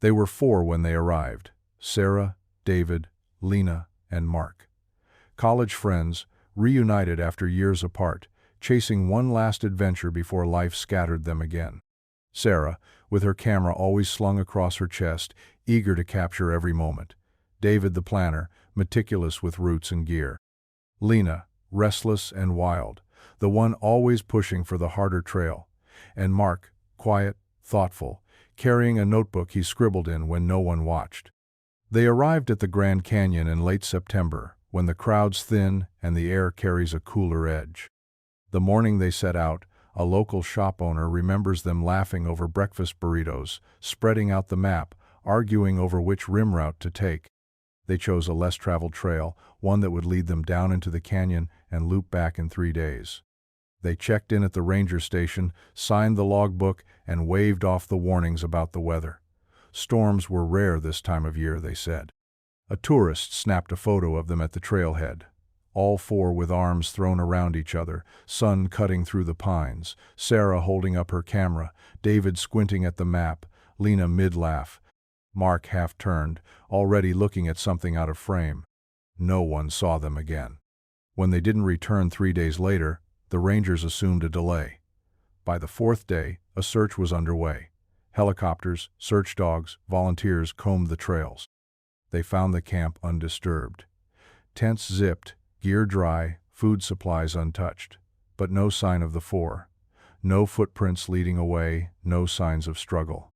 They were 4 when they arrived: Sarah, David, Lena, and Mark. College friends, reunited after years apart, chasing one last adventure before life scattered them again. Sarah, with her camera always slung across her chest, eager to capture every moment. David, the planner, meticulous with routes and gear. Lena, restless and wild, the one always pushing for the harder trail. And Mark, quiet, thoughtful, carrying a notebook he scribbled in when no one watched. They arrived at the Grand Canyon in late September, when the crowds thin and the air carries a cooler edge. The morning they set out, a local shop owner remembers them laughing over breakfast burritos, spreading out the map, arguing over which rim route to take. They chose a less traveled trail, one that would lead them down into the canyon and loop back in 3 days. They checked in at the ranger station, signed the logbook, and waved off the warnings about the weather. Storms were rare this time of year, they said. A tourist snapped a photo of them at the trailhead. All 4 with arms thrown around each other, sun cutting through the pines, Sarah holding up her camera, David squinting at the map, Lena mid-laugh, Mark half-turned, already looking at something out of frame. No one saw them again. When they didn't return 3 days later, the rangers assumed a delay. By the 4th day, a search was underway. Helicopters, search dogs, volunteers combed the trails. They found the camp undisturbed. Tents zipped, gear dry, food supplies untouched. But no sign of the 4. No footprints leading away, no signs of struggle.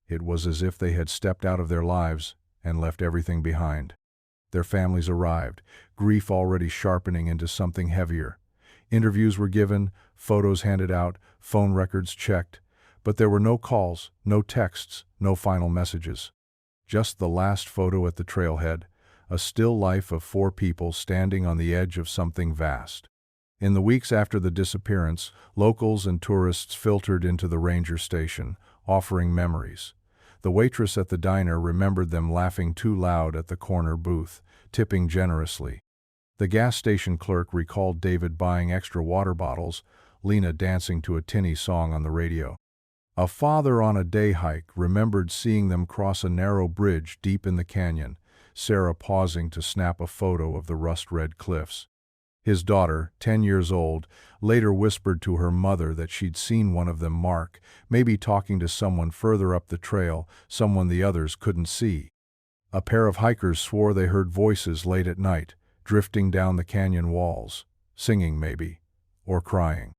It was as if they had stepped out of their lives and left everything behind. Their families arrived, grief already sharpening into something heavier. Interviews were given, photos handed out, phone records checked, but there were no calls, no texts, no final messages. Just the last photo at the trailhead, a still life of 4 people standing on the edge of something vast. In the weeks after the disappearance, locals and tourists filtered into the ranger station, offering memories. The waitress at the diner remembered them laughing too loud at the corner booth, tipping generously. The gas station clerk recalled David buying extra water bottles, Lena dancing to a tinny song on the radio. A father on a day hike remembered seeing them cross a narrow bridge deep in the canyon, Sarah pausing to snap a photo of the rust-red cliffs. His daughter, 10 years old, later whispered to her mother that she'd seen one of them, Mark, maybe talking to someone further up the trail, someone the others couldn't see. A pair of hikers swore they heard voices late at night, drifting down the canyon walls, singing maybe, or crying.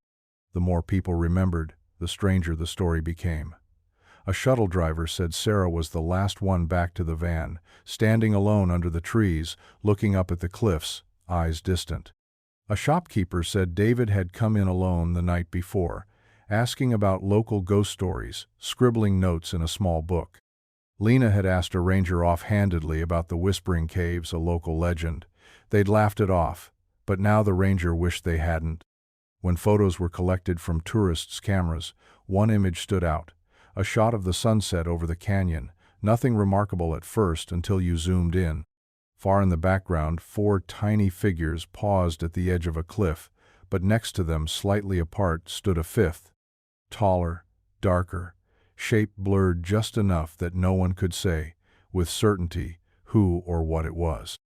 The more people remembered, the stranger the story became. A shuttle driver said Sarah was the last one back to the van, standing alone under the trees, looking up at the cliffs, eyes distant. A shopkeeper said David had come in alone the night before, asking about local ghost stories, scribbling notes in a small book. Lena had asked a ranger offhandedly about the Whispering Caves, a local legend. They'd laughed it off, but now the ranger wished they hadn't. When photos were collected from tourists' cameras, one image stood out, a shot of the sunset over the canyon, nothing remarkable at first until you zoomed in. Far in the background, 4 tiny figures paused at the edge of a cliff, but next to them, slightly apart, stood a 5th. Taller, darker, shape blurred just enough that no one could say, with certainty, who or what it was.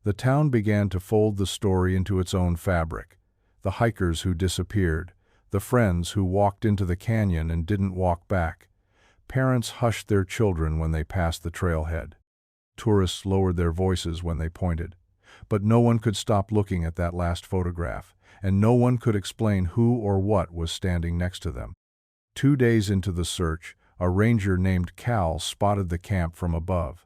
The town began to fold the story into its own fabric. The hikers who disappeared, the friends who walked into the canyon and didn't walk back. Parents hushed their children when they passed the trailhead. Tourists lowered their voices when they pointed. But no one could stop looking at that last photograph, and no one could explain who or what was standing next to them. 2 days into the search, a ranger named Cal spotted the camp from above.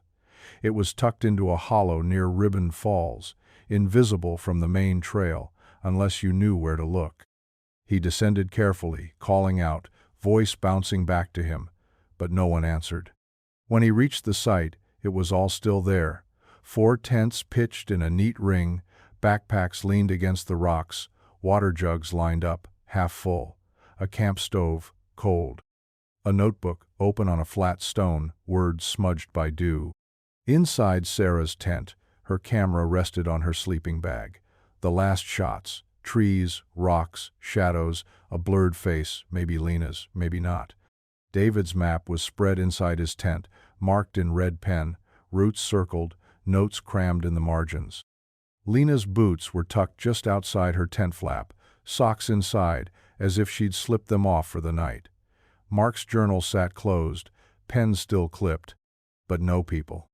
It was tucked into a hollow near Ribbon Falls, invisible from the main trail, unless you knew where to look. He descended carefully, calling out, voice bouncing back to him, but no one answered. When he reached the site, it was all still there. 4 tents pitched in a neat ring, backpacks leaned against the rocks, water jugs lined up, half full, a camp stove, cold. A notebook, open on a flat stone, words smudged by dew. Inside Sarah's tent, her camera rested on her sleeping bag. The last shots, trees, rocks, shadows, a blurred face, maybe Lena's, maybe not. David's map was spread inside his tent, marked in red pen, routes circled, notes crammed in the margins. Lena's boots were tucked just outside her tent flap, socks inside, as if she'd slipped them off for the night. Mark's journal sat closed, pen still clipped, but no people.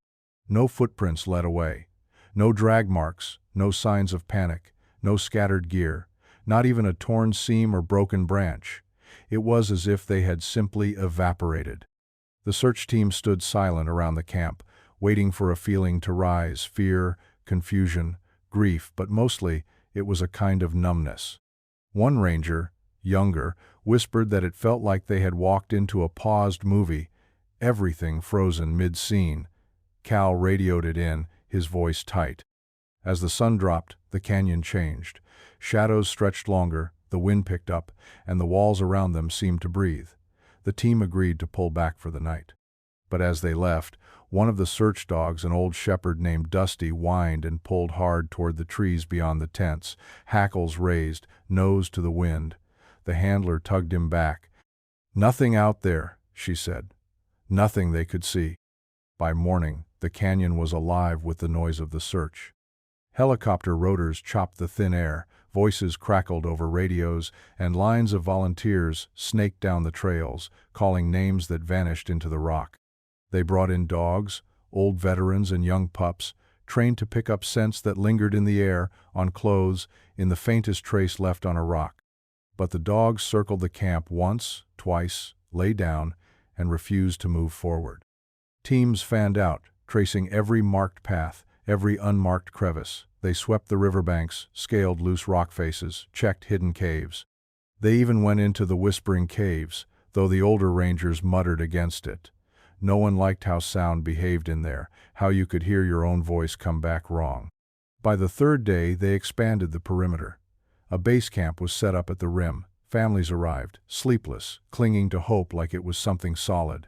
No footprints led away. No drag marks, no signs of panic, no scattered gear, not even a torn seam or broken branch. It was as if they had simply evaporated. The search team stood silent around the camp, waiting for a feeling to rise, fear, confusion, grief, but mostly it was a kind of numbness. One ranger, younger, whispered that it felt like they had walked into a paused movie, everything frozen mid-scene. Cal radioed it in, his voice tight. As the sun dropped, the canyon changed. Shadows stretched longer, the wind picked up, and the walls around them seemed to breathe. The team agreed to pull back for the night. But as they left, one of the search dogs, an old shepherd named Dusty, whined and pulled hard toward the trees beyond the tents, hackles raised, nose to the wind. The handler tugged him back. "Nothing out there," she said. "Nothing they could see." By morning, the canyon was alive with the noise of the search. Helicopter rotors chopped the thin air, voices crackled over radios, and lines of volunteers snaked down the trails, calling names that vanished into the rock. They brought in dogs, old veterans and young pups, trained to pick up scents that lingered in the air, on clothes, in the faintest trace left on a rock. But the dogs circled the camp once, twice, lay down, and refused to move forward. Teams fanned out, tracing every marked path, every unmarked crevice. They swept the riverbanks, scaled loose rock faces, checked hidden caves. They even went into the Whispering Caves, though the older rangers muttered against it. No one liked how sound behaved in there, how you could hear your own voice come back wrong. By the third day, they expanded the perimeter. A base camp was set up at the rim. Families arrived, sleepless, clinging to hope like it was something solid.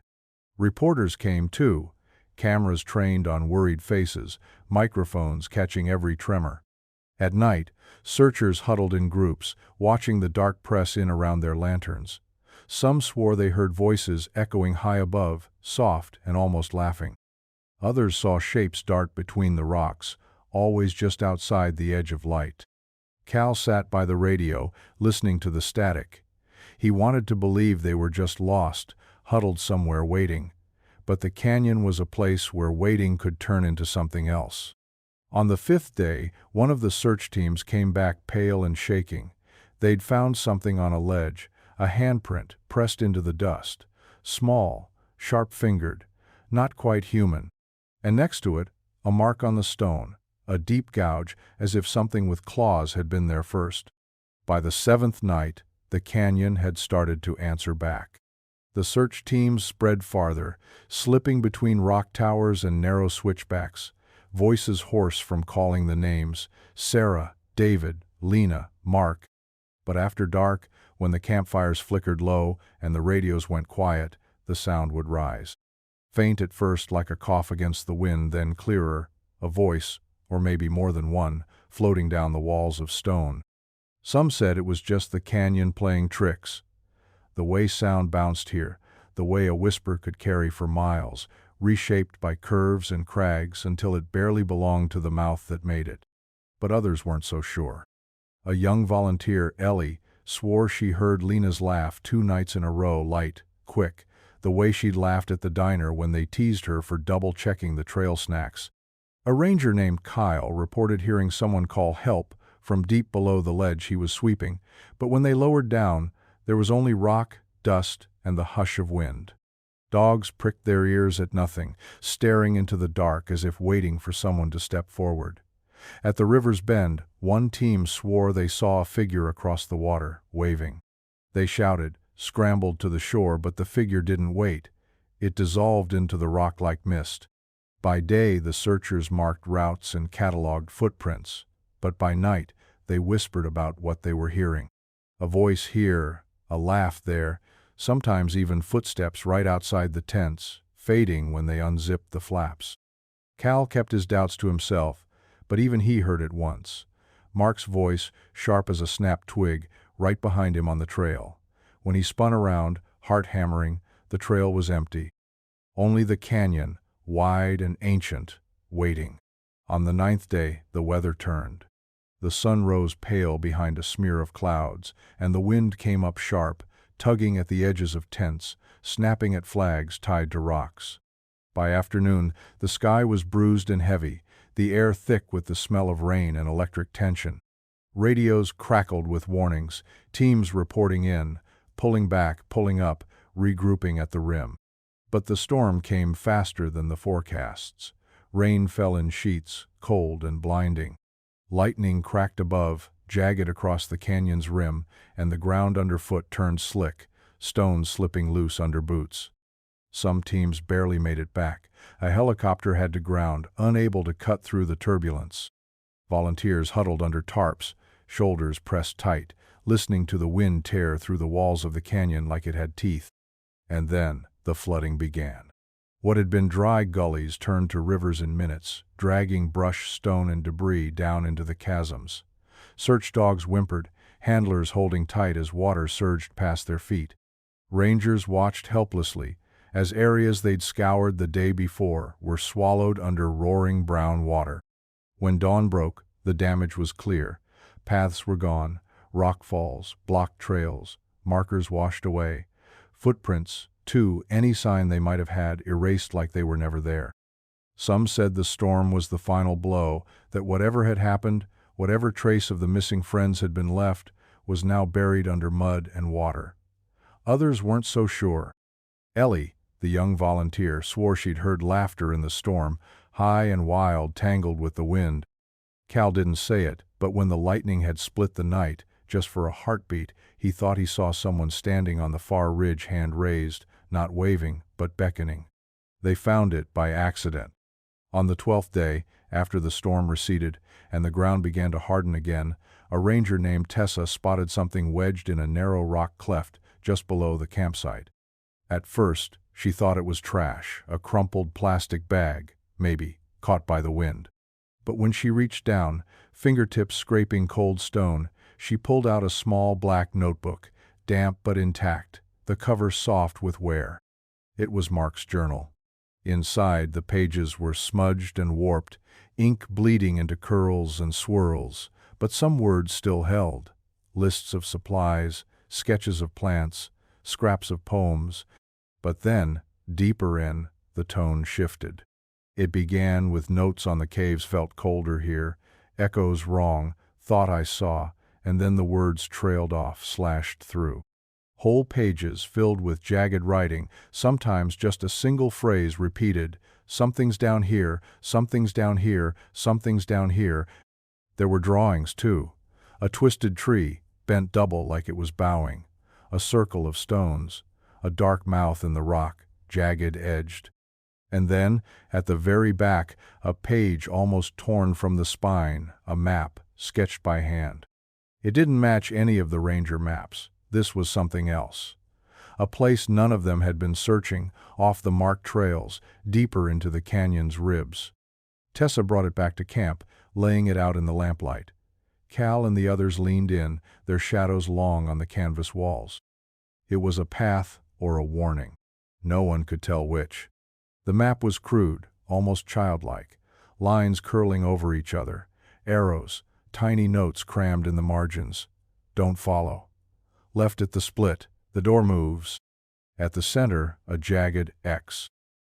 Reporters came too, cameras trained on worried faces, microphones catching every tremor. At night, searchers huddled in groups, watching the dark press in around their lanterns. Some swore they heard voices echoing high above, soft and almost laughing. Others saw shapes dart between the rocks, always just outside the edge of light. Cal sat by the radio, listening to the static. He wanted to believe they were just lost, huddled somewhere waiting. But the canyon was a place where waiting could turn into something else. On the fifth day, one of the search teams came back pale and shaking. They'd found something on a ledge, a handprint pressed into the dust, small, sharp-fingered, not quite human. And next to it, a mark on the stone, a deep gouge as if something with claws had been there first. By the seventh night, the canyon had started to answer back. The search teams spread farther, slipping between rock towers and narrow switchbacks, voices hoarse from calling the names, Sarah, David, Lena, Mark. But after dark, when the campfires flickered low and the radios went quiet, the sound would rise. Faint at first like a cough against the wind, then clearer, a voice, or maybe more than one, floating down the walls of stone. Some said it was just the canyon playing tricks. The way sound bounced here, the way a whisper could carry for miles, reshaped by curves and crags until it barely belonged to the mouth that made it. But others weren't so sure. A young volunteer, Ellie, swore she heard Lena's laugh 2 nights in a row, light, quick, the way she'd laughed at the diner when they teased her for double-checking the trail snacks. A ranger named Kyle reported hearing someone call help from deep below the ledge he was sweeping, but when they lowered down, there was only rock, dust, and the hush of wind. Dogs pricked their ears at nothing, staring into the dark as if waiting for someone to step forward. At the river's bend, one team swore they saw a figure across the water, waving. They shouted, scrambled to the shore, but the figure didn't wait. It dissolved into the rock-like mist. By day, the searchers marked routes and cataloged footprints, but by night, they whispered about what they were hearing. A voice here, a laugh there, sometimes even footsteps right outside the tents, fading when they unzipped the flaps. Cal kept his doubts to himself, but even he heard it once. Mark's voice, sharp as a snapped twig, right behind him on the trail. When he spun around, heart hammering, the trail was empty. Only the canyon, wide and ancient, waiting. On the 9th day, the weather turned. The sun rose pale behind a smear of clouds, and the wind came up sharp, tugging at the edges of tents, snapping at flags tied to rocks. By afternoon, the sky was bruised and heavy, the air thick with the smell of rain and electric tension. Radios crackled with warnings, teams reporting in, pulling back, pulling up, regrouping at the rim. But the storm came faster than the forecasts. Rain fell in sheets, cold and blinding. Lightning cracked above, jagged across the canyon's rim, and the ground underfoot turned slick, stones slipping loose under boots. Some teams barely made it back. A helicopter had to ground, unable to cut through the turbulence. Volunteers huddled under tarps, shoulders pressed tight, listening to the wind tear through the walls of the canyon like it had teeth. And then the flooding began. What had been dry gullies turned to rivers in minutes, dragging brush, stone, and debris down into the chasms. Search dogs whimpered, handlers holding tight as water surged past their feet. Rangers watched helplessly as areas they'd scoured the day before were swallowed under roaring brown water. When dawn broke, the damage was clear. Paths were gone, rock falls, blocked trails, markers washed away. Footprints, too, any sign they might have had, erased like they were never there. Some said the storm was the final blow, that whatever had happened, whatever trace of the missing friends had been left, was now buried under mud and water. Others weren't so sure. Ellie, the young volunteer, swore she'd heard laughter in the storm, high and wild, tangled with the wind. Cal didn't say it, but when the lightning had split the night, just for a heartbeat, he thought he saw someone standing on the far ridge, hand raised, not waving, but beckoning. They found it by accident. On the 12th day, after the storm receded and the ground began to harden again, a ranger named Tessa spotted something wedged in a narrow rock cleft just below the campsite. At first, she thought it was trash, a crumpled plastic bag, maybe, caught by the wind. But when she reached down, fingertips scraping cold stone, she pulled out a small black notebook, damp but intact, the cover soft with wear. It was Mark's journal. Inside, the pages were smudged and warped, ink bleeding into curls and swirls, but some words still held. Lists of supplies, sketches of plants, scraps of poems. But then, deeper in, the tone shifted. It began with notes on the caves felt colder here, echoes wrong, thought I saw, and then the words trailed off, slashed through. Whole pages filled with jagged writing, sometimes just a single phrase repeated, something's down here, something's down here, something's down here. There were drawings, too. A twisted tree, bent double like it was bowing, a circle of stones, a dark mouth in the rock, jagged-edged. And then, at the very back, a page almost torn from the spine, a map, sketched by hand. It didn't match any of the ranger maps. This was something else. A place none of them had been searching, off the marked trails, deeper into the canyon's ribs. Tessa brought it back to camp, laying it out in the lamplight. Cal and the others leaned in, their shadows long on the canvas walls. It was a path or a warning. No one could tell which. The map was crude, almost childlike, lines curling over each other, arrows, tiny notes crammed in the margins. Don't follow. Left at the split, the door moves. At the center, a jagged X.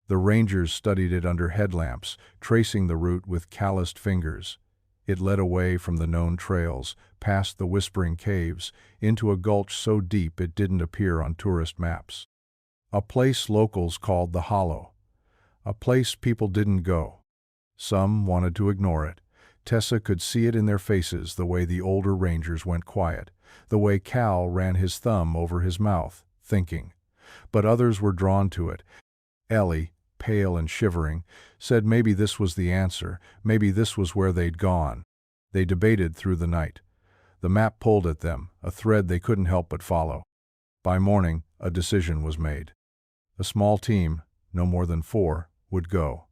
The rangers studied it under headlamps, tracing the route with calloused fingers. It led away from the known trails, past the whispering caves, into a gulch so deep it didn't appear on tourist maps. A place locals called the Hollow. A place people didn't go. Some wanted to ignore it. Tessa could see it in their faces, the way the older rangers went quiet, the way Cal ran his thumb over his mouth, thinking. But others were drawn to it. Ellie, pale and shivering, said maybe this was the answer, maybe this was where they'd gone. They debated through the night. The map pulled at them, a thread they couldn't help but follow. By morning, a decision was made. A small team, no more than 4, would go.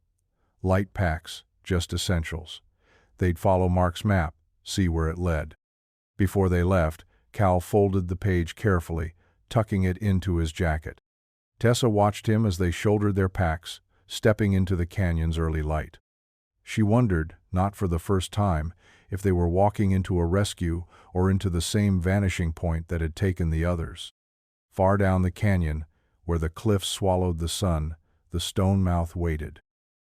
Light packs, just essentials. They'd follow Mark's map, see where it led. Before they left, Cal folded the page carefully, tucking it into his jacket. Tessa watched him as they shouldered their packs, stepping into the canyon's early light. She wondered, not for the first time, if they were walking into a rescue or into the same vanishing point that had taken the others. Far down the canyon, where the cliffs swallowed the sun, the stone mouth waited.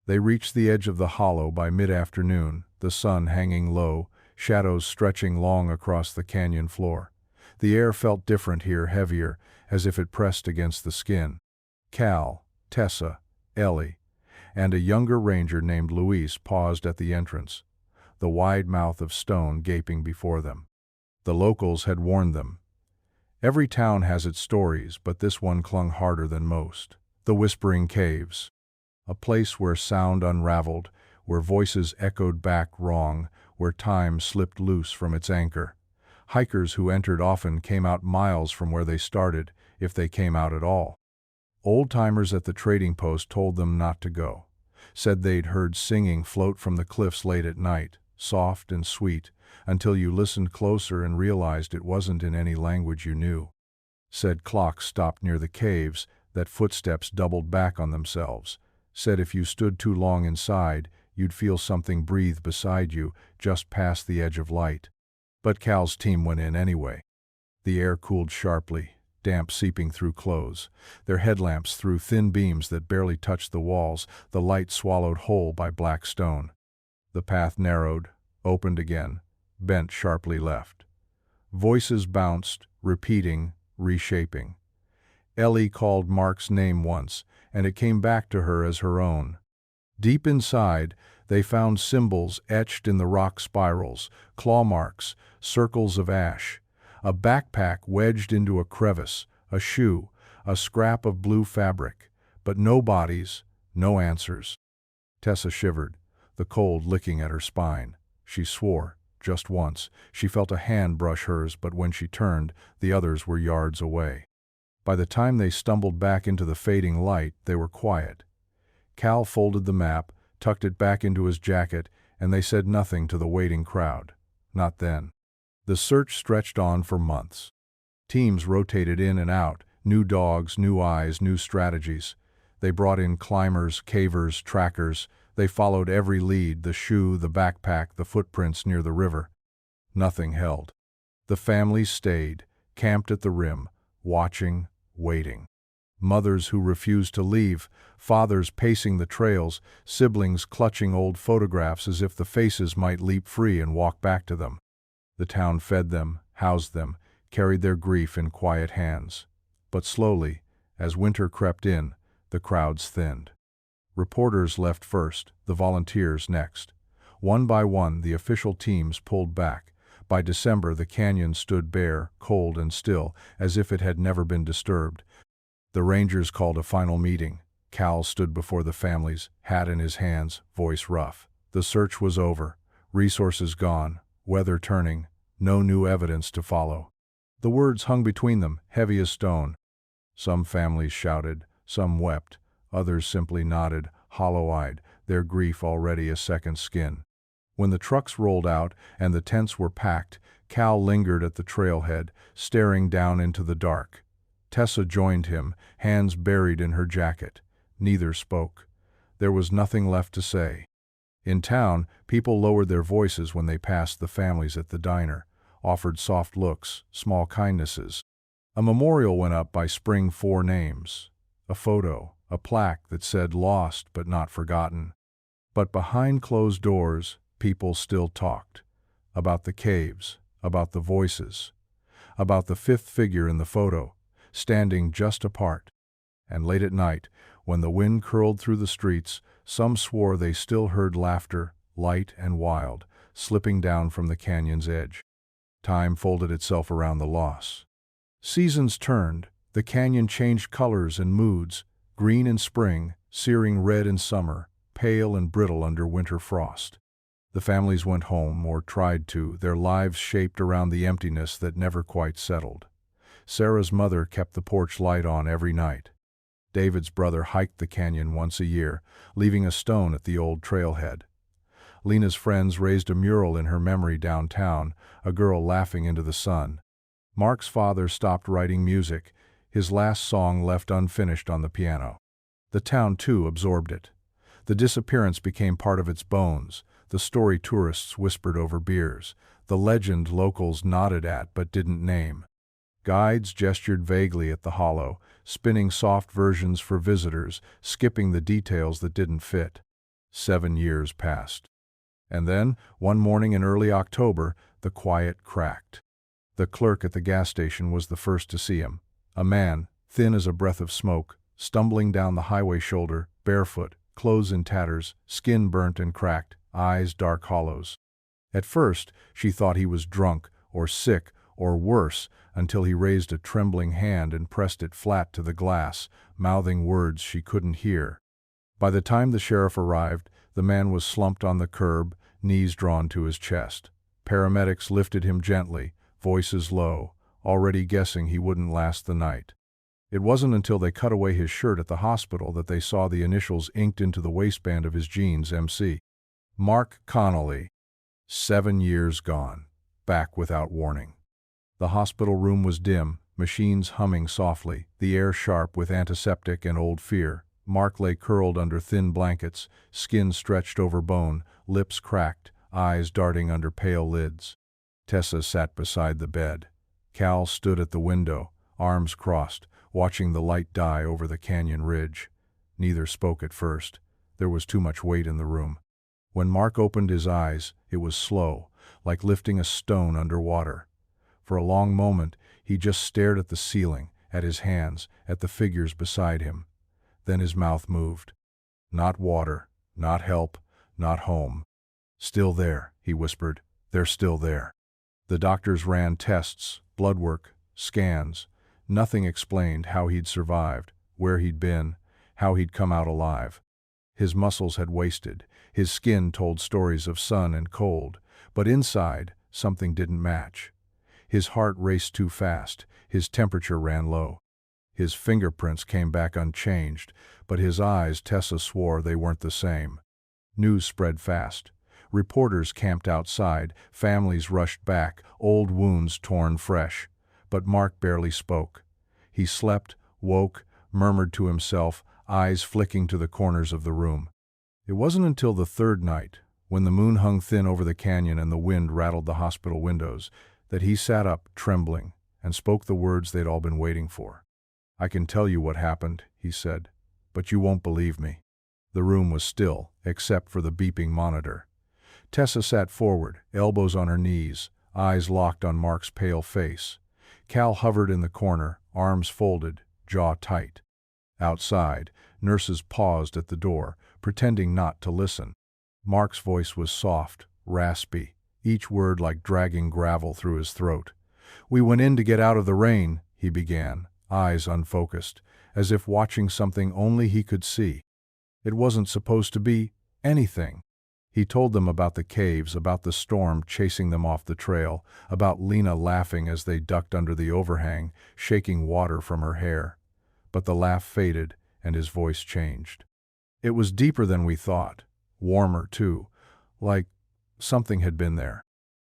They reached the edge of the hollow by mid-afternoon, the sun hanging low, shadows stretching long across the canyon floor. The air felt different here, heavier, as if it pressed against the skin. Cal, Tessa, Ellie, and a younger ranger named Luis paused at the entrance, the wide mouth of stone gaping before them. The locals had warned them. Every town has its stories, but this one clung harder than most. The Whispering Caves. A place where sound unraveled, where voices echoed back wrong, where time slipped loose from its anchor. Hikers who entered often came out miles from where they started, if they came out at all. Old-timers at the trading post told them not to go. Said they'd heard singing float from the cliffs late at night, soft and sweet, until you listened closer and realized it wasn't in any language you knew. Said clocks stopped near the caves, that footsteps doubled back on themselves. Said if you stood too long inside, you'd feel something breathe beside you, just past the edge of light. But Cal's team went in anyway. The air cooled sharply, damp seeping through clothes. Their headlamps threw thin beams that barely touched the walls, the light swallowed whole by black stone. The path narrowed, opened again, bent sharply left. Voices bounced, repeating, reshaping. Ellie called Mark's name once, and it came back to her as her own. Deep inside, they found symbols etched in the rock spirals, claw marks, circles of ash, a backpack wedged into a crevice, a shoe, a scrap of blue fabric, but no bodies, no answers. Tessa shivered, the cold licking at her spine. She swore, just once. She felt a hand brush hers, but when she turned, the others were yards away. By the time they stumbled back into the fading light, they were quiet. Cal folded the map, tucked it back into his jacket, and they said nothing to the waiting crowd. Not then. The search stretched on for months. Teams rotated in and out, new dogs, new eyes, new strategies. They brought in climbers, cavers, trackers. They followed every lead, the shoe, the backpack, the footprints near the river. Nothing held. The families stayed, camped at the rim, watching, waiting. Mothers who refused to leave, fathers pacing the trails, siblings clutching old photographs as if the faces might leap free and walk back to them. The town fed them, housed them, carried their grief in quiet hands. But slowly, as winter crept in, the crowds thinned. Reporters left first, the volunteers next. One by one, the official teams pulled back. By December, the canyon stood bare, cold and still, as if it had never been disturbed. The rangers called a final meeting. Cal stood before the families, hat in his hands, voice rough. The search was over, resources gone, weather turning, no new evidence to follow. The words hung between them, heavy as stone. Some families shouted, some wept, others simply nodded, hollow-eyed, their grief already a second skin. When the trucks rolled out and the tents were packed, Cal lingered at the trailhead, staring down into the dark. Tessa joined him, hands buried in her jacket. Neither spoke. There was nothing left to say. In town, people lowered their voices when they passed the families at the diner, offered soft looks, small kindnesses. A memorial went up by Spring 4 names. A photo, a plaque that said lost but not forgotten. But behind closed doors, people still talked. About the caves, about the voices, about the fifth figure in the photo, standing just apart. And late at night, when the wind curled through the streets, some swore they still heard laughter, light and wild, slipping down from the canyon's edge. Time folded itself around the loss. Seasons turned, the canyon changed colors and moods, green in spring, searing red in summer, pale and brittle under winter frost. The families went home, or tried to, their lives shaped around the emptiness that never quite settled. Sarah's mother kept the porch light on every night. David's brother hiked the canyon once a year, leaving a stone at the old trailhead. Lena's friends raised a mural in her memory downtown, a girl laughing into the sun. Mark's father stopped writing music. his last song left unfinished on the piano. The town, too, absorbed it. The disappearance became part of its bones, the story tourists whispered over beers, the legend locals nodded at but didn't name. Guides gestured vaguely at the hollow, spinning soft versions for visitors, skipping the details that didn't fit. 7 years passed. And then, one morning in early October, the quiet cracked. The clerk at the gas station was the first to see him. A man, thin as a breath of smoke, stumbling down the highway shoulder, barefoot, clothes in tatters, skin burnt and cracked, eyes dark hollows. At first, she thought he was drunk, or sick, or worse, until he raised a trembling hand and pressed it flat to the glass, mouthing words she couldn't hear. By the time the sheriff arrived, the man was slumped on the curb, knees drawn to his chest. Paramedics lifted him gently, voices low, already guessing he wouldn't last the night. It wasn't until they cut away his shirt at the hospital that they saw the initials inked into the waistband of his jeans, MC. Mark Connolly. 7 years gone, back without warning. The hospital room was dim, machines humming softly, the air sharp with antiseptic and old fear. Mark lay curled under thin blankets, skin stretched over bone, lips cracked, eyes darting under pale lids. Tessa sat beside the bed. Cal stood at the window, arms crossed, watching the light die over the canyon ridge. Neither spoke at first. There was too much weight in the room. When Mark opened his eyes, it was slow, like lifting a stone under water. For a long moment, he just stared at the ceiling, at his hands, at the figures beside him. Then his mouth moved. Not water, not help, not home. Still there, he whispered. They're still there. The doctors ran tests, blood work, scans. Nothing explained how he'd survived, where he'd been, how he'd come out alive. His muscles had wasted, his skin told stories of sun and cold, but inside, something didn't match. His heart raced too fast, his temperature ran low. His fingerprints came back unchanged, but his eyes, Tessa swore they weren't the same. News spread fast. Reporters camped outside, families rushed back, old wounds torn fresh. But Mark barely spoke. He slept, woke, murmured to himself, eyes flicking to the corners of the room. It wasn't until the third night, when the moon hung thin over the canyon and the wind rattled the hospital windows, that he sat up, trembling, and spoke the words they'd all been waiting for. "I can tell you what happened," he said, "but you won't believe me." The room was still, except for the beeping monitor. Tessa sat forward, elbows on her knees, eyes locked on Mark's pale face. Cal hovered in the corner, arms folded, jaw tight. Outside, nurses paused at the door, pretending not to listen. Mark's voice was soft, raspy, each word like dragging gravel through his throat. "We went in to get out of the rain," he began, eyes unfocused, as if watching something only he could see. It wasn't supposed to be anything. He told them about the caves, about the storm chasing them off the trail, about Lena laughing as they ducked under the overhang, shaking water from her hair. But the laugh faded, and his voice changed. It was deeper than we thought, warmer too, like something had been there.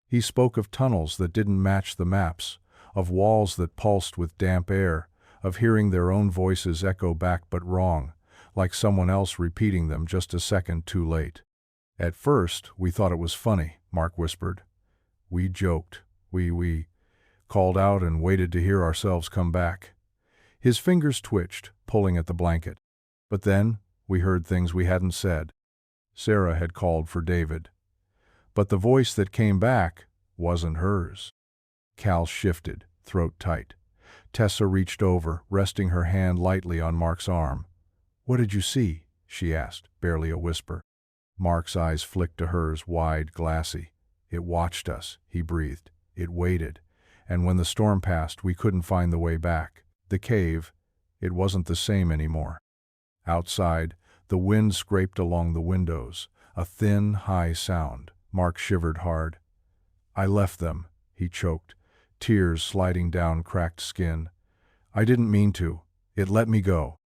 He spoke of tunnels that didn't match the maps, of walls that pulsed with damp air, of hearing their own voices echo back but wrong, like someone else repeating them just a second too late. "At first, we thought it was funny," Mark whispered. "We joked. We called out and waited to hear ourselves come back." His fingers twitched, pulling at the blanket. But then, we heard things we hadn't said. Sarah had called for David. But the voice that came back wasn't hers. Cal shifted, throat tight. Tessa reached over, resting her hand lightly on Mark's arm. "What did you see?" she asked, barely a whisper. Mark's eyes flicked to hers, wide, glassy. "It watched us," he breathed. "It waited. And when the storm passed, we couldn't find the way back. The cave, it wasn't the same anymore." Outside, the wind scraped along the windows, a thin, high sound. Mark shivered hard. "I left them," he choked, tears sliding down cracked skin. "I didn't mean to. It let me go."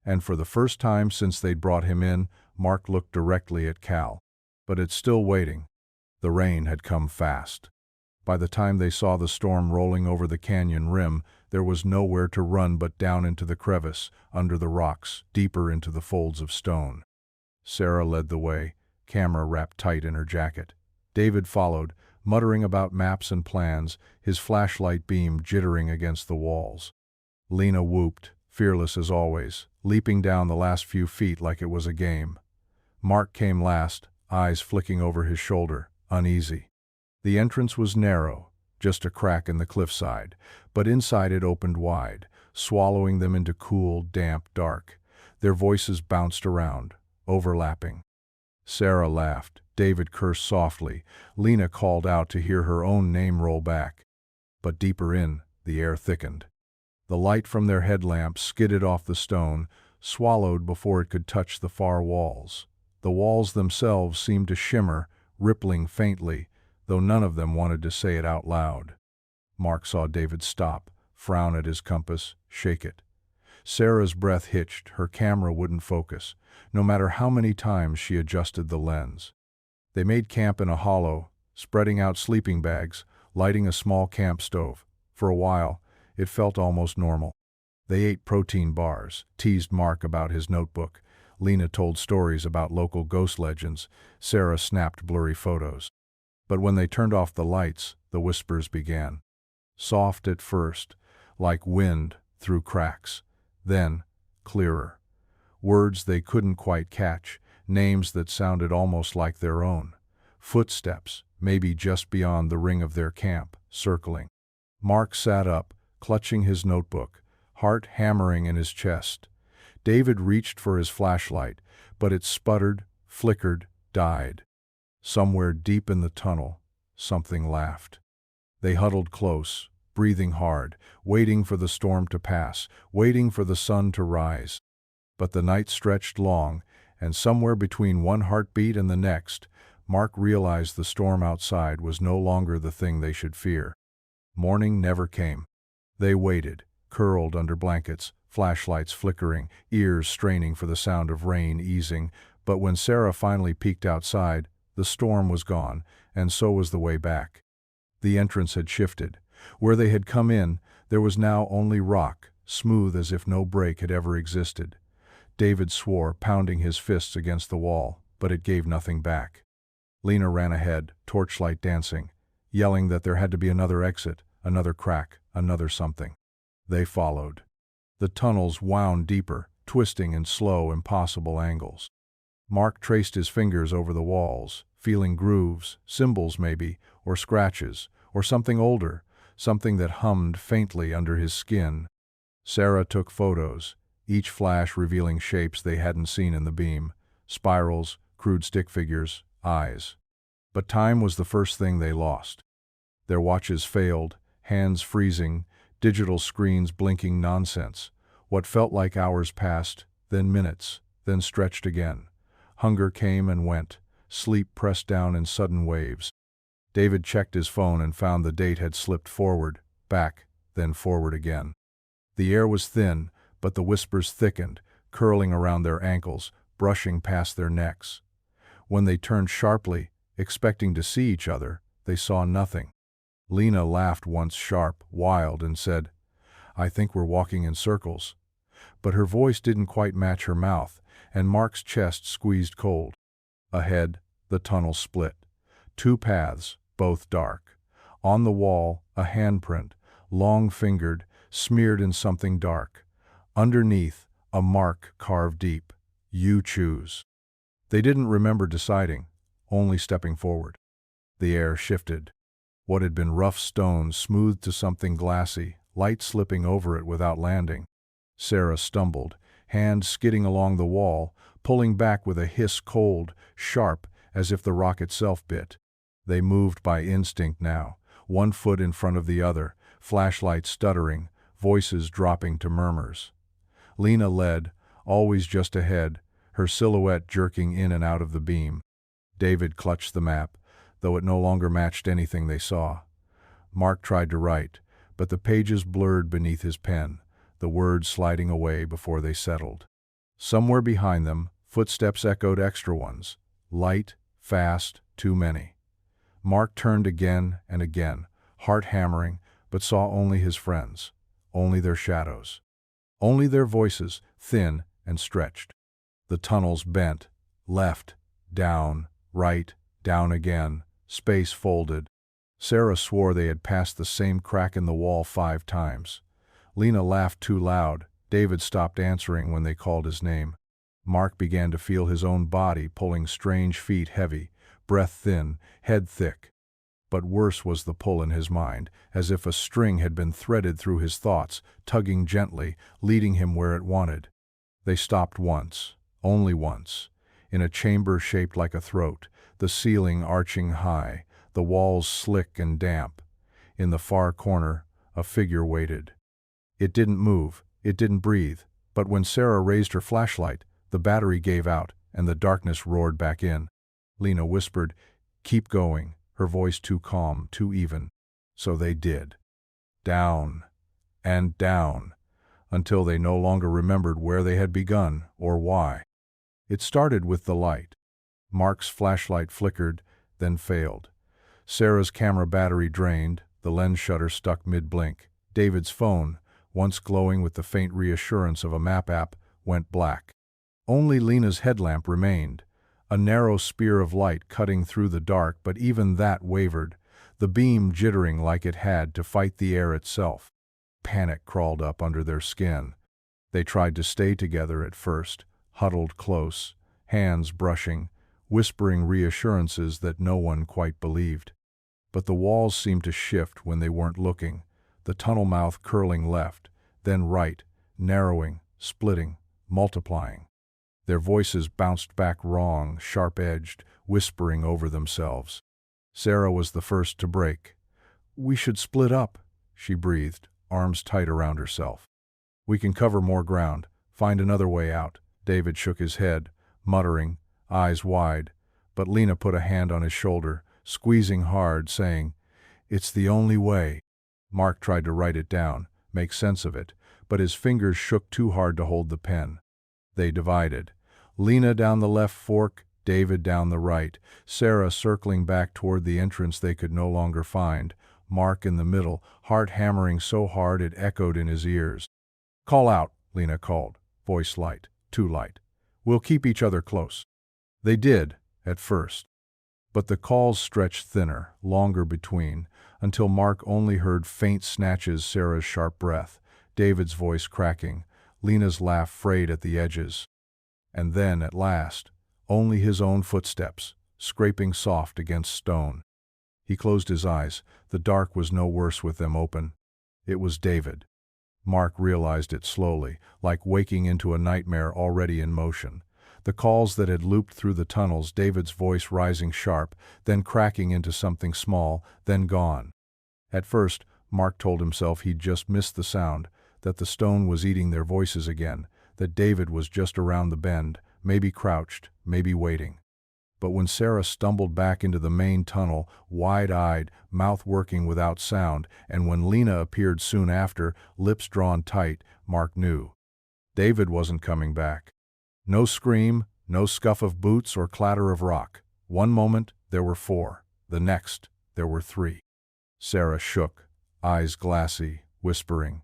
And for the first time since they'd brought him in, Mark looked directly at Cal. But it's still waiting. The rain had come fast. By the time they saw the storm rolling over the canyon rim, There was nowhere to run but down into the crevice, under the rocks, deeper into the folds of stone. Sarah led the way, camera wrapped tight in her jacket. David followed, muttering about maps and plans, his flashlight beam jittering against the walls. Lena whooped, fearless as always, leaping down the last few feet like it was a game. Mark came last, eyes flicking over his shoulder, uneasy. The entrance was narrow, just a crack in the cliffside, but inside it opened wide, swallowing them into cool, damp dark. Their voices bounced around, overlapping. Sarah laughed, David cursed softly, Lena called out to hear her own name roll back. But deeper in, the air thickened. The light from their headlamps skidded off the stone, swallowed before it could touch the far walls. The walls themselves seemed to shimmer, rippling faintly, though none of them wanted to say it out loud. Mark saw David stop, frown at his compass, shake it. Sarah's breath hitched, her camera wouldn't focus, no matter how many times she adjusted the lens. They made camp in a hollow, spreading out sleeping bags, lighting a small camp stove. For a while, it felt almost normal. They ate protein bars, teased Mark about his notebook. Lena told stories about local ghost legends. Sarah snapped blurry photos. But when they turned off the lights, the whispers began. Soft at first, like wind through cracks. Then, clearer. Words they couldn't quite catch, names that sounded almost like their own. Footsteps, maybe just beyond the ring of their camp, circling. Mark sat up, clutching his notebook, heart hammering in his chest. David reached for his flashlight, but it sputtered, flickered, died. Somewhere deep in the tunnel, something laughed. They huddled close, breathing hard, waiting for the storm to pass, waiting for the sun to rise. But the night stretched long, and somewhere between one heartbeat and the next, Mark realized the storm outside was no longer the thing they should fear. Morning never came. They waited, curled under blankets, flashlights flickering, ears straining for the sound of rain easing, but when Sarah finally peeked outside, the storm was gone, and so was the way back. The entrance had shifted. Where they had come in, there was now only rock, smooth as if no break had ever existed. David swore, pounding his fists against the wall, but it gave nothing back. Lena ran ahead, torchlight dancing, yelling that there had to be another exit, another crack, another something. They followed. The tunnels wound deeper, twisting in slow, impossible angles. Mark traced his fingers over the walls, feeling grooves, symbols maybe, or scratches, or something older, something that hummed faintly under his skin. Sarah took photos, each flash revealing shapes they hadn't seen in the beam, spirals, crude stick figures, eyes. But time was the first thing they lost. Their watches failed, hands freezing, digital screens blinking nonsense. What felt like hours passed, then minutes, then stretched again. Hunger came and went, sleep pressed down in sudden waves. David checked his phone and found the date had slipped forward, back, then forward again. The air was thin, but the whispers thickened, curling around their ankles, brushing past their necks. When they turned sharply, expecting to see each other, they saw nothing. Lena laughed once sharp, wild, and said, "I think we're walking in circles." But her voice didn't quite match her mouth, and Mark's chest squeezed cold. Ahead, the tunnel split. Two paths, both dark. On the wall, a handprint, long-fingered, smeared in something dark. Underneath, a mark carved deep. You choose. They didn't remember deciding, only stepping forward. The air shifted. What had been rough stone smoothed to something glassy, light slipping over it without landing. Sarah stumbled, hand skidding along the wall, pulling back with a hiss cold, sharp, as if the rock itself bit. They moved by instinct now, one foot in front of the other, flashlight stuttering, voices dropping to murmurs. Lena led, always just ahead, her silhouette jerking in and out of the beam. David clutched the map, though it no longer matched anything they saw. Mark tried to write, but the pages blurred beneath his pen, the words sliding away before they settled. Somewhere behind them, footsteps echoed extra ones, light, fast, too many. Mark turned again and again, heart hammering, but saw only his friends. only their shadows. Only their voices, thin and stretched. The tunnels bent, left, down, right, down again, space folded. Sarah swore they had passed the same crack in the wall 5 times. Lena laughed too loud. David stopped answering when they called his name. Mark began to feel his own body pulling strange feet heavy, breath thin, head thick. But worse was the pull in his mind, as if a string had been threaded through his thoughts, tugging gently, leading him where it wanted. They stopped once, only once, in a chamber shaped like a throat, the ceiling arching high, the walls slick and damp. In the far corner, a figure waited. It didn't move, it didn't breathe, but when Sarah raised her flashlight, the battery gave out, and the darkness roared back in. Lena whispered, "Keep going," her voice too calm, too even. So they did. Down and down, until they no longer remembered where they had begun or why. It started with the light. Mark's flashlight flickered, then failed. Sarah's camera battery drained, the lens shutter stuck mid-blink. David's phone, once glowing with the faint reassurance of a map app, went black. Only Lena's headlamp remained, a narrow spear of light cutting through the dark, but even that wavered, the beam jittering like it had to fight the air itself. Panic crawled up under their skin. They tried to stay together at first, huddled close, hands brushing, whispering reassurances that no one quite believed. But the walls seemed to shift when they weren't looking, the tunnel mouth curling left, then right, narrowing, splitting, multiplying. Their voices bounced back wrong, sharp-edged, whispering over themselves. Sarah was the first to break. "We should split up," she breathed, arms tight around herself. "We can cover more ground, find another way out." David shook his head, muttering, eyes wide, but Lena put a hand on his shoulder, squeezing hard, saying, "It's the only way." Mark tried to write it down, make sense of it, but his fingers shook too hard to hold the pen. They divided. Lena down the left fork, David down the right, Sarah circling back toward the entrance they could no longer find, Mark in the middle, heart hammering so hard it echoed in his ears. "Call out," Lena called, voice light, too light. "We'll keep each other close." They did, at first. But the calls stretched thinner, longer between, until Mark only heard faint snatches, Sarah's sharp breath, David's voice cracking, Lena's laugh frayed at the edges. And then, at last, only his own footsteps, scraping soft against stone. He closed his eyes. The dark was no worse with them open. It was David. Mark realized it slowly, like waking into a nightmare already in motion. The calls that had looped through the tunnels, David's voice rising sharp, then cracking into something small, then gone. At first, Mark told himself he'd just missed the sound, that the stone was eating their voices again, that David was just around the bend, maybe crouched, maybe waiting. But when Sarah stumbled back into the main tunnel, wide-eyed, mouth working without sound, and when Lena appeared soon after, lips drawn tight, Mark knew. David wasn't coming back. No scream, no scuff of boots or clatter of rock. One moment, there were 4. The next, there were 3. Sarah shook, eyes glassy, whispering.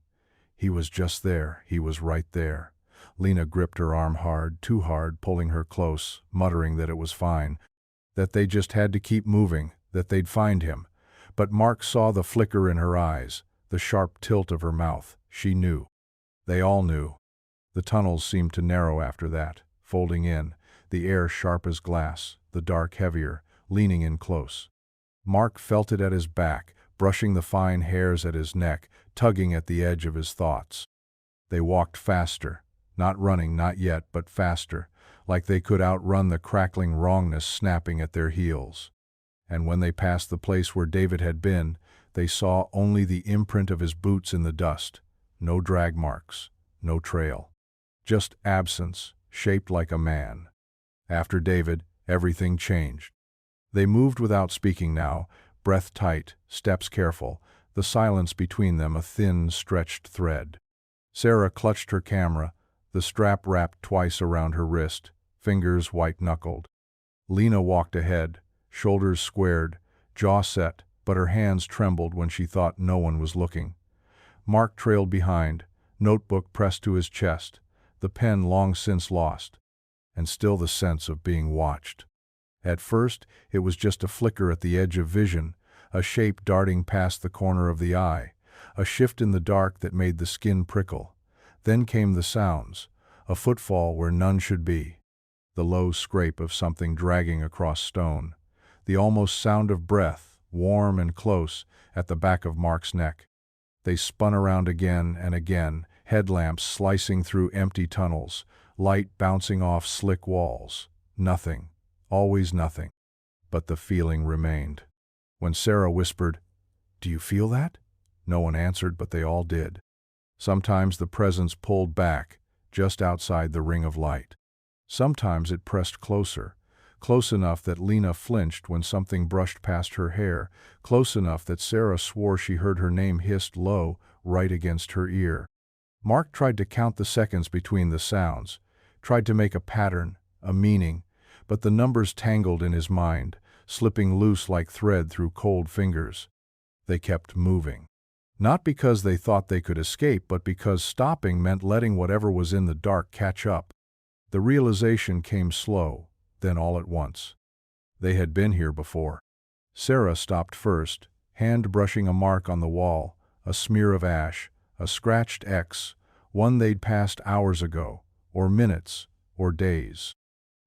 He was just there, he was right there. Lena gripped her arm hard, too hard, pulling her close, muttering that it was fine, that they just had to keep moving, that they'd find him. But Mark saw the flicker in her eyes, the sharp tilt of her mouth. She knew. They all knew. The tunnels seemed to narrow after that, folding in, the air sharp as glass, the dark heavier, leaning in close. Mark felt it at his back, brushing the fine hairs at his neck, tugging at the edge of his thoughts. They walked faster, not running, not yet, but faster, like they could outrun the crackling wrongness snapping at their heels. And when they passed the place where David had been, they saw only the imprint of his boots in the dust, no drag marks, no trail. Just absence, shaped like a man. After David, everything changed. They moved without speaking now, breath tight, steps careful, the silence between them a thin, stretched thread. Sarah clutched her camera, the strap wrapped twice around her wrist, fingers white-knuckled. Lena walked ahead, shoulders squared, jaw set, but her hands trembled when she thought no one was looking. Mark trailed behind, notebook pressed to his chest, the pen long since lost, and still the sense of being watched. At first, it was just a flicker at the edge of vision, a shape darting past the corner of the eye, a shift in the dark that made the skin prickle. Then came the sounds, a footfall where none should be, the low scrape of something dragging across stone, the almost sound of breath, warm and close, at the back of Mark's neck. They spun around again and again, headlamps slicing through empty tunnels, light bouncing off slick walls. Nothing, always nothing. But the feeling remained. When Sarah whispered, "Do you feel that?" No one answered, but they all did. Sometimes the presence pulled back, just outside the ring of light. Sometimes it pressed closer, close enough that Lena flinched when something brushed past her hair, close enough that Sarah swore she heard her name hissed low, right against her ear. Mark tried to count the seconds between the sounds, tried to make a pattern, a meaning, but the numbers tangled in his mind, slipping loose like thread through cold fingers. They kept moving. Not because they thought they could escape, but because stopping meant letting whatever was in the dark catch up. The realization came slow, then all at once. They had been here before. Sarah stopped first, hand brushing a mark on the wall, a smear of ash, a scratched X, one they'd passed hours ago, or minutes, or days.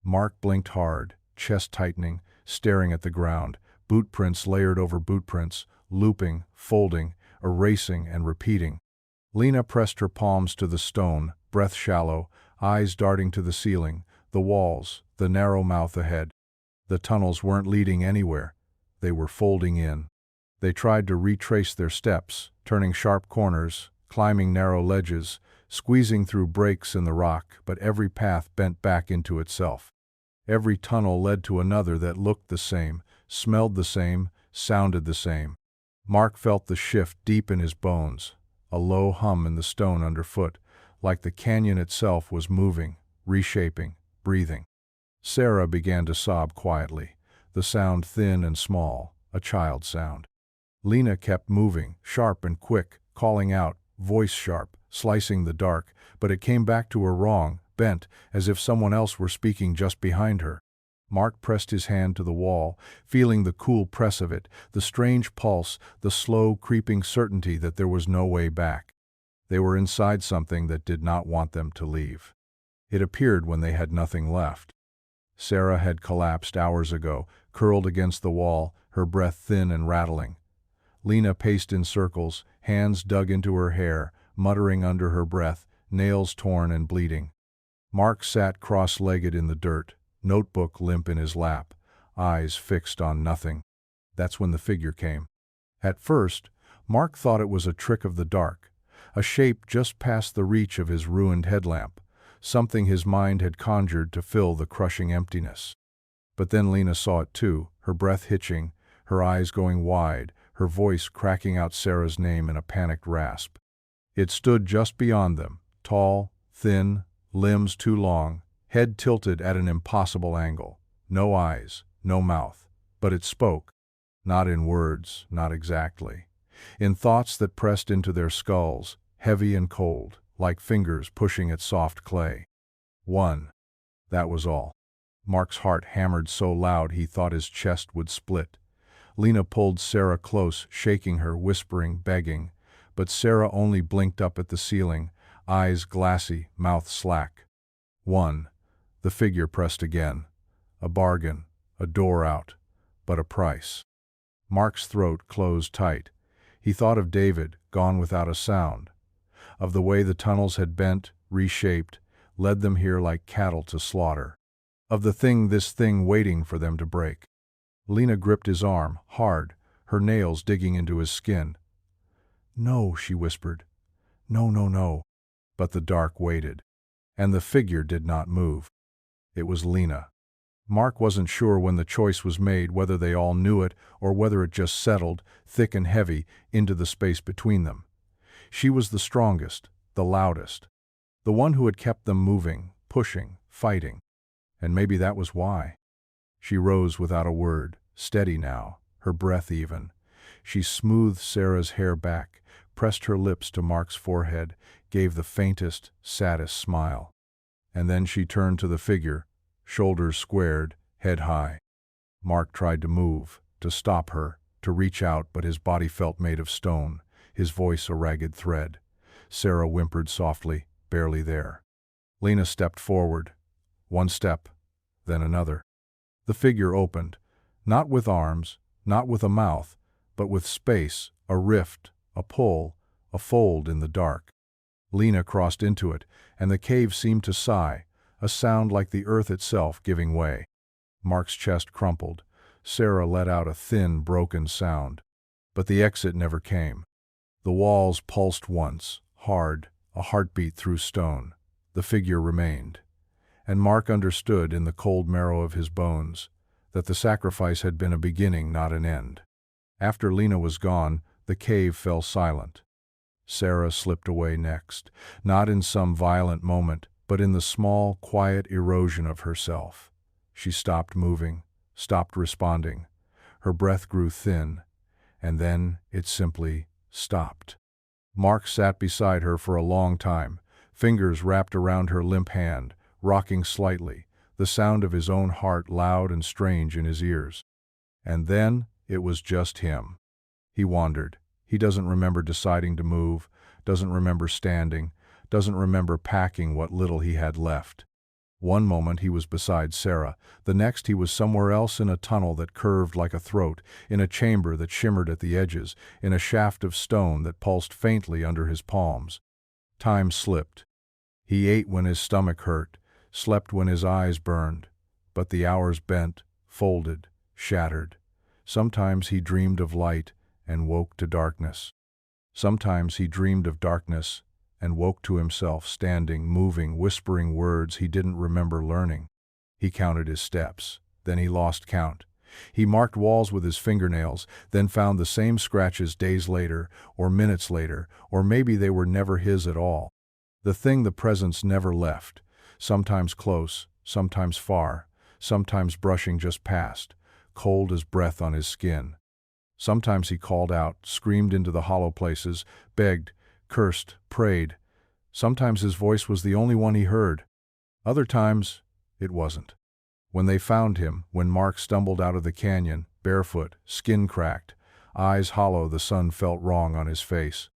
Mark blinked hard, chest tightening, staring at the ground, boot prints layered over boot prints, looping, folding, erasing and repeating. Lena pressed her palms to the stone, breath shallow, eyes darting to the ceiling, the walls, the narrow mouth ahead. The tunnels weren't leading anywhere. They were folding in. They tried to retrace their steps, turning sharp corners, climbing narrow ledges, squeezing through breaks in the rock, but every path bent back into itself. Every tunnel led to another that looked the same, smelled the same, sounded the same. Mark felt the shift deep in his bones, a low hum in the stone underfoot, like the canyon itself was moving, reshaping, breathing. Sarah began to sob quietly, the sound thin and small, a child's sound. Lena kept moving, sharp and quick, calling out, voice sharp, slicing the dark, but it came back to her wrong, bent, as if someone else were speaking just behind her. Mark pressed his hand to the wall, feeling the cool press of it, the strange pulse, the slow, creeping certainty that there was no way back. They were inside something that did not want them to leave. It appeared when they had nothing left. Sarah had collapsed hours ago, curled against the wall, her breath thin and rattling. Lena paced in circles, hands dug into her hair, muttering under her breath, nails torn and bleeding. Mark sat cross-legged in the dirt, notebook limp in his lap, eyes fixed on nothing. That's when the figure came. At first, Mark thought it was a trick of the dark, a shape just past the reach of his ruined headlamp, something his mind had conjured to fill the crushing emptiness. But then Lena saw it too, her breath hitching, her eyes going wide, her voice cracking out Sarah's name in a panicked rasp. It stood just beyond them, tall, thin, limbs too long, head tilted at an impossible angle. No eyes, no mouth, but it spoke. Not in words, not exactly. In thoughts that pressed into their skulls, heavy and cold, like fingers pushing at soft clay. One. That was all. Mark's heart hammered so loud he thought his chest would split. Lena pulled Sarah close, shaking her, whispering, begging. But Sarah only blinked up at the ceiling, eyes glassy, mouth slack. One. The figure pressed again. A bargain, a door out, but a price. Mark's throat closed tight. He thought of David, gone without a sound, of the way the tunnels had bent, reshaped, led them here like cattle to slaughter, of this thing waiting for them to break. Lena gripped his arm, hard, her nails digging into his skin. "No," she whispered. "No, no, no." But the dark waited, and the figure did not move. It was Lena. Mark wasn't sure when the choice was made, whether they all knew it or whether it just settled, thick and heavy, into the space between them. She was the strongest, the loudest, the one who had kept them moving, pushing, fighting. And maybe that was why. She rose without a word, steady now, her breath even. She smoothed Sarah's hair back, pressed her lips to Mark's forehead, gave the faintest, saddest smile. And then she turned to the figure, shoulders squared, head high. Mark tried to move, to stop her, to reach out, but his body felt made of stone, his voice a ragged thread. Sarah whimpered softly, barely there. Lena stepped forward. One step, then another. The figure opened, not with arms, not with a mouth, but with space, a rift, a pull, a fold in the dark. Lena crossed into it, and the cave seemed to sigh, a sound like the earth itself giving way. Mark's chest crumpled. Sarah let out a thin, broken sound. But the exit never came. The walls pulsed once, hard, a heartbeat through stone. The figure remained. And Mark understood in the cold marrow of his bones that the sacrifice had been a beginning, not an end. After Lena was gone, the cave fell silent. Sarah slipped away next, not in some violent moment, but in the small, quiet erosion of herself. She stopped moving, stopped responding. Her breath grew thin, and then it simply stopped. Mark sat beside her for a long time, fingers wrapped around her limp hand, rocking slightly, the sound of his own heart loud and strange in his ears. And then it was just him. He wandered. He doesn't remember deciding to move, doesn't remember standing, doesn't remember packing what little he had left. One moment he was beside Sarah, the next he was somewhere else in a tunnel that curved like a throat, in a chamber that shimmered at the edges, in a shaft of stone that pulsed faintly under his palms. Time slipped. He ate when his stomach hurt, slept when his eyes burned, but the hours bent, folded, shattered. Sometimes he dreamed of light and woke to darkness. Sometimes he dreamed of darkness and woke to himself standing, moving, whispering words he didn't remember learning. He counted his steps, then he lost count. He marked walls with his fingernails, then found the same scratches days later, or minutes later, or maybe they were never his at all. The thing the presence never left, sometimes close, sometimes far, sometimes brushing just past, cold as breath on his skin. Sometimes he called out, screamed into the hollow places, begged, cursed, prayed. Sometimes his voice was the only one he heard. Other times, it wasn't. When they found him, when Mark stumbled out of the canyon, barefoot, skin cracked, eyes hollow, the sun felt wrong on his face.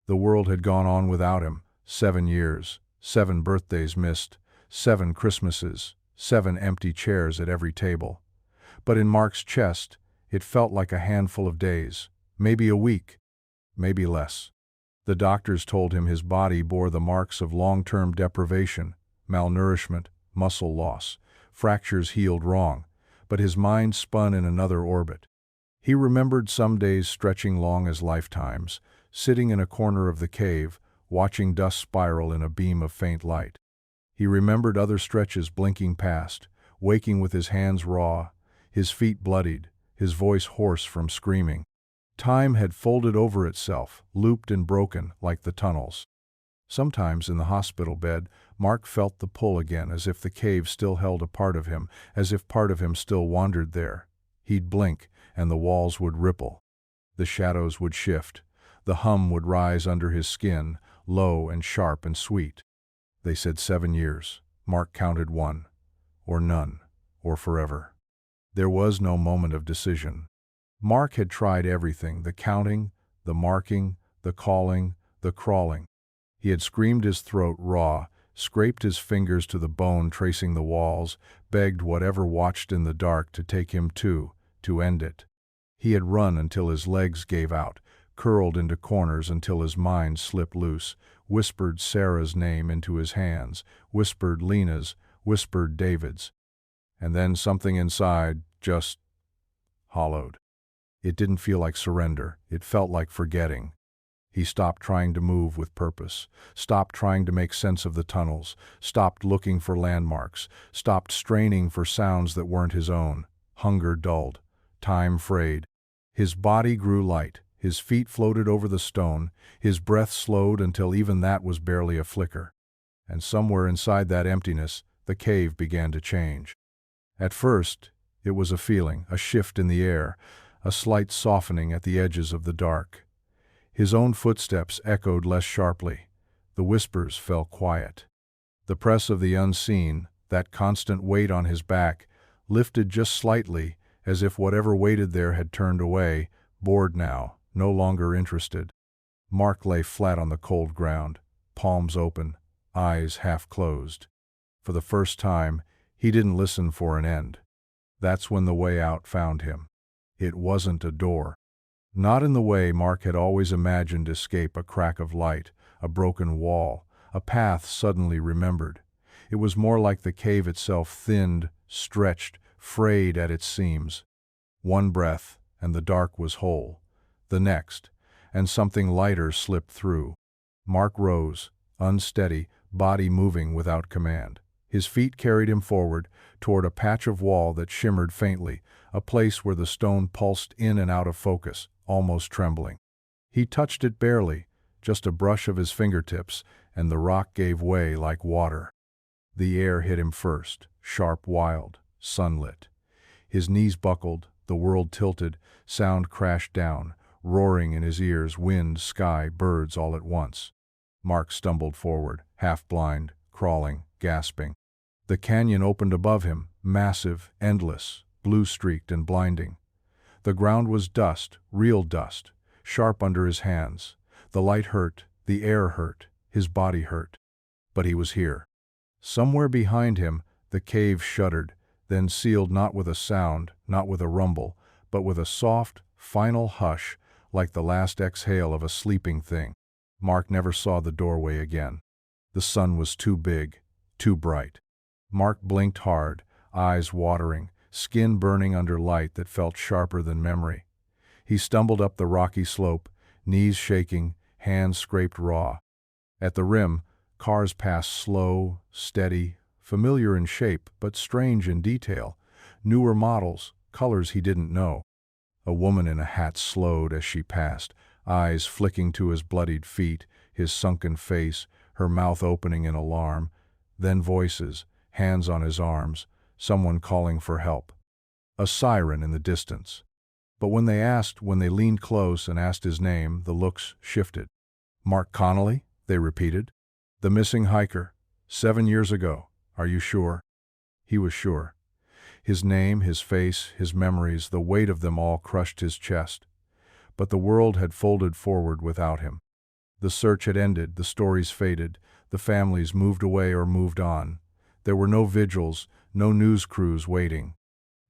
The world had gone on without him. 7 years, 7 birthdays missed, 7 Christmases, 7 empty chairs at every table. But in Mark's chest, it felt like a handful of days, maybe a week, maybe less. The doctors told him his body bore the marks of long-term deprivation, malnourishment, muscle loss, fractures healed wrong, but his mind spun in another orbit. He remembered some days stretching long as lifetimes, sitting in a corner of the cave, watching dust spiral in a beam of faint light. He remembered other stretches blinking past, waking with his hands raw, his feet bloodied, his voice hoarse from screaming. Time had folded over itself, looped and broken like the tunnels. Sometimes in the hospital bed, Mark felt the pull again, as if the cave still held a part of him, as if part of him still wandered there. He'd blink, and the walls would ripple. The shadows would shift. The hum would rise under his skin, low and sharp and sweet. They said 7 years. Mark counted 1. Or none. Or forever. There was no moment of decision. Mark had tried everything, the counting, the marking, the calling, the crawling. He had screamed his throat raw, scraped his fingers to the bone tracing the walls, begged whatever watched in the dark to take him to end it. He had run until his legs gave out, curled into corners until his mind slipped loose, whispered Sarah's name into his hands, whispered Lena's, whispered David's. And then something inside just hollowed. It didn't feel like surrender, it felt like forgetting. He stopped trying to move with purpose, stopped trying to make sense of the tunnels, stopped looking for landmarks, stopped straining for sounds that weren't his own. Hunger dulled, time frayed. His body grew light, his feet floated over the stone, his breath slowed until even that was barely a flicker. And somewhere inside that emptiness, the cave began to change. At first, it was a feeling, a shift in the air, a slight softening at the edges of the dark. His own footsteps echoed less sharply. The whispers fell quiet. The press of the unseen, that constant weight on his back, lifted just slightly, as if whatever waited there had turned away, bored now, no longer interested. Mark lay flat on the cold ground, palms open, eyes half closed. For the first time, he didn't listen for an end. That's when the way out found him. It wasn't a door. Not in the way Mark had always imagined escape: a crack of light, a broken wall, a path suddenly remembered. It was more like the cave itself, thinned, stretched, frayed at its seams. One breath, and the dark was whole. The next, and something lighter slipped through. Mark rose, unsteady, body moving without command. His feet carried him forward, toward a patch of wall that shimmered faintly, a place where the stone pulsed in and out of focus, almost trembling. He touched it barely, just a brush of his fingertips, and the rock gave way like water. The air hit him first, sharp, wild, sunlit. His knees buckled, the world tilted, sound crashed down, roaring in his ears, wind, sky, birds all at once. Mark stumbled forward, half blind, crawling, gasping. The canyon opened above him, massive, endless, blue-streaked and blinding. The ground was dust, real dust, sharp under his hands. The light hurt, the air hurt, his body hurt. But he was here. Somewhere behind him, the cave shuddered, then sealed, not with a sound, not with a rumble, but with a soft, final hush, like the last exhale of a sleeping thing. Mark never saw the doorway again. The sun was too big, too bright. Mark blinked hard, eyes watering, skin burning under light that felt sharper than memory. He stumbled up the rocky slope, knees shaking, hands scraped raw. At the rim, cars passed, slow, steady, familiar in shape but strange in detail, newer models, colors he didn't know. A woman in a hat slowed as she passed, eyes flicking to his bloodied feet, his sunken face, her mouth opening in alarm. Then voices, hands on his arms, someone calling for help. A siren in the distance. But when they leaned close and asked his name, the looks shifted. "Mark Connolly?" they repeated. "The missing hiker. 7 years ago. Are you sure?" He was sure. His name, his face, his memories, the weight of them all crushed his chest. But the world had folded forward without him. The search had ended, the stories faded, the families moved away or moved on. There were no vigils, no news crews waiting.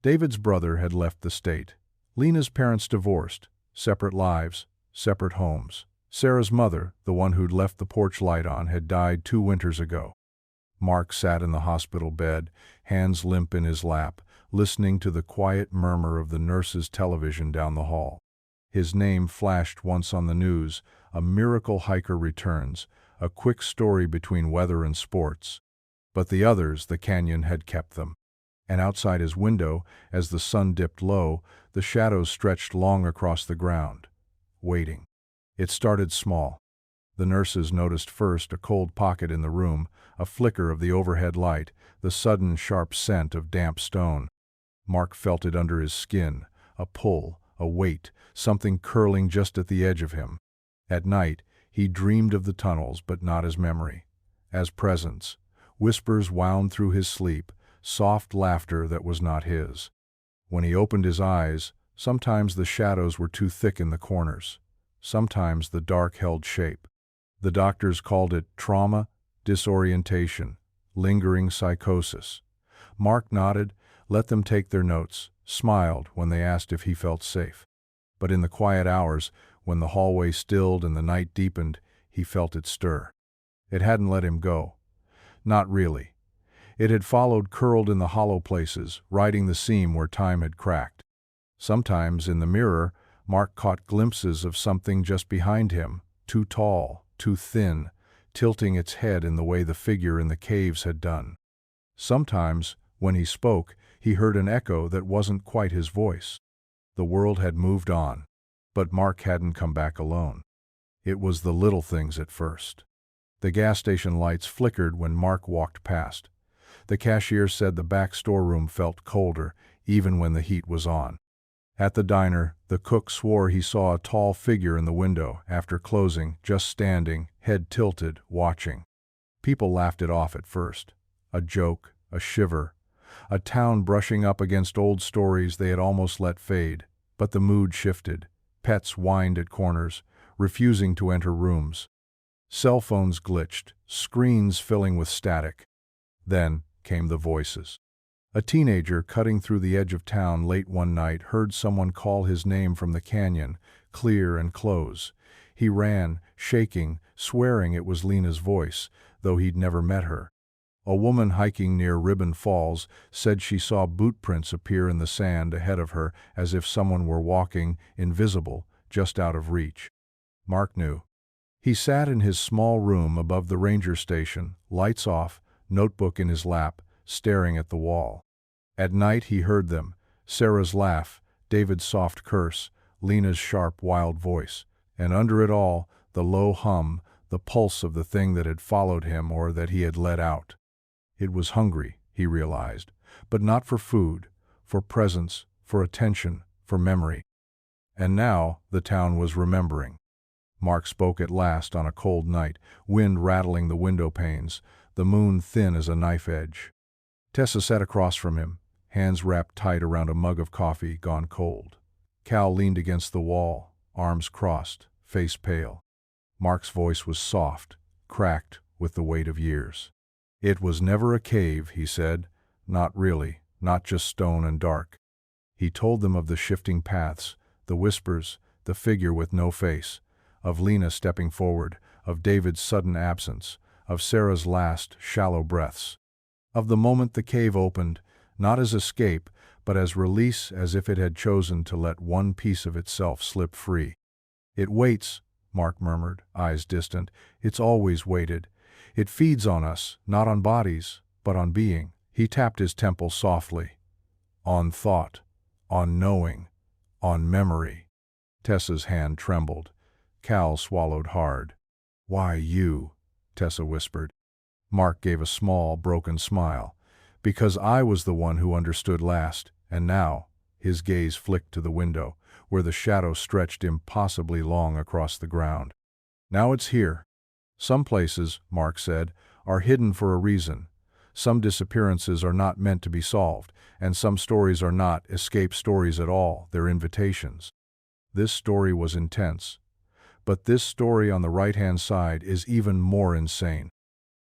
David's brother had left the state. Lena's parents divorced, separate lives, separate homes. Sarah's mother, the one who'd left the porch light on, had died 2 winters ago. Mark sat in the hospital bed, hands limp in his lap, listening to the quiet murmur of the nurse's television down the hall. His name flashed once on the news: a miracle hiker returns, a quick story between weather and sports. But the others, the canyon had kept them. And outside his window, as the sun dipped low, the shadows stretched long across the ground, waiting. It started small. The nurses noticed first a cold pocket in the room, a flicker of the overhead light, the sudden sharp scent of damp stone. Mark felt it under his skin, a pull, a weight, something curling just at the edge of him. At night, he dreamed of the tunnels, but not as memory, as presence. Whispers wound through his sleep, soft laughter that was not his. When he opened his eyes, sometimes the shadows were too thick in the corners. Sometimes the dark held shape. The doctors called it trauma, disorientation, lingering psychosis. Mark nodded, let them take their notes, smiled when they asked if he felt safe. But in the quiet hours, when the hallway stilled and the night deepened, he felt it stir. It hadn't let him go. Not really. It had followed, curled in the hollow places, riding the seam where time had cracked. Sometimes, in the mirror, Mark caught glimpses of something just behind him, too tall, too thin, tilting its head in the way the figure in the caves had done. Sometimes, when he spoke, he heard an echo that wasn't quite his voice. The world had moved on, but Mark hadn't come back alone. It was the little things at first. The gas station lights flickered when Mark walked past. The cashier said the back storeroom felt colder, even when the heat was on. At the diner, the cook swore he saw a tall figure in the window after closing, just standing, head tilted, watching. People laughed it off at first. A joke, a shiver, a town brushing up against old stories they had almost let fade. But the mood shifted. Pets whined at corners, refusing to enter rooms. Cell phones glitched, screens filling with static. Then came the voices. A teenager cutting through the edge of town late one night heard someone call his name from the canyon, clear and close. He ran, shaking, swearing it was Lena's voice, though he'd never met her. A woman hiking near Ribbon Falls said she saw boot prints appear in the sand ahead of her as if someone were walking, invisible, just out of reach. Mark knew. He sat in his small room above the ranger station, lights off, notebook in his lap, staring at the wall. At night he heard them, Sarah's laugh, David's soft curse, Lena's sharp, wild voice, and under it all, the low hum, the pulse of the thing that had followed him or that he had let out. It was hungry, he realized, but not for food, for presence, for attention, for memory. And now the town was remembering. Mark spoke at last on a cold night, wind rattling the window panes, the moon thin as a knife edge. Tessa sat across from him, hands wrapped tight around a mug of coffee gone cold. Cal leaned against the wall, arms crossed, face pale. Mark's voice was soft, cracked with the weight of years. "It was never a cave," he said. "Not really, not just stone and dark." He told them of the shifting paths, the whispers, the figure with no face, of Lena stepping forward, of David's sudden absence, of Sarah's last, shallow breaths. Of the moment the cave opened, not as escape, but as release, as if it had chosen to let one piece of itself slip free. "It waits," Mark murmured, eyes distant. "It's always waited. It feeds on us, not on bodies, but on being." He tapped his temple softly. "On thought, on knowing, on memory." Tessa's hand trembled. Cal swallowed hard. "Why you?" Tessa whispered. Mark gave a small, broken smile. "Because I was the one who understood last, and now," his gaze flicked to the window, where the shadow stretched impossibly long across the ground. "Now it's here. Some places," Mark said, "are hidden for a reason. Some disappearances are not meant to be solved, and some stories are not escape stories at all, they're invitations." This story was intense. But this story on the right-hand side is even more insane.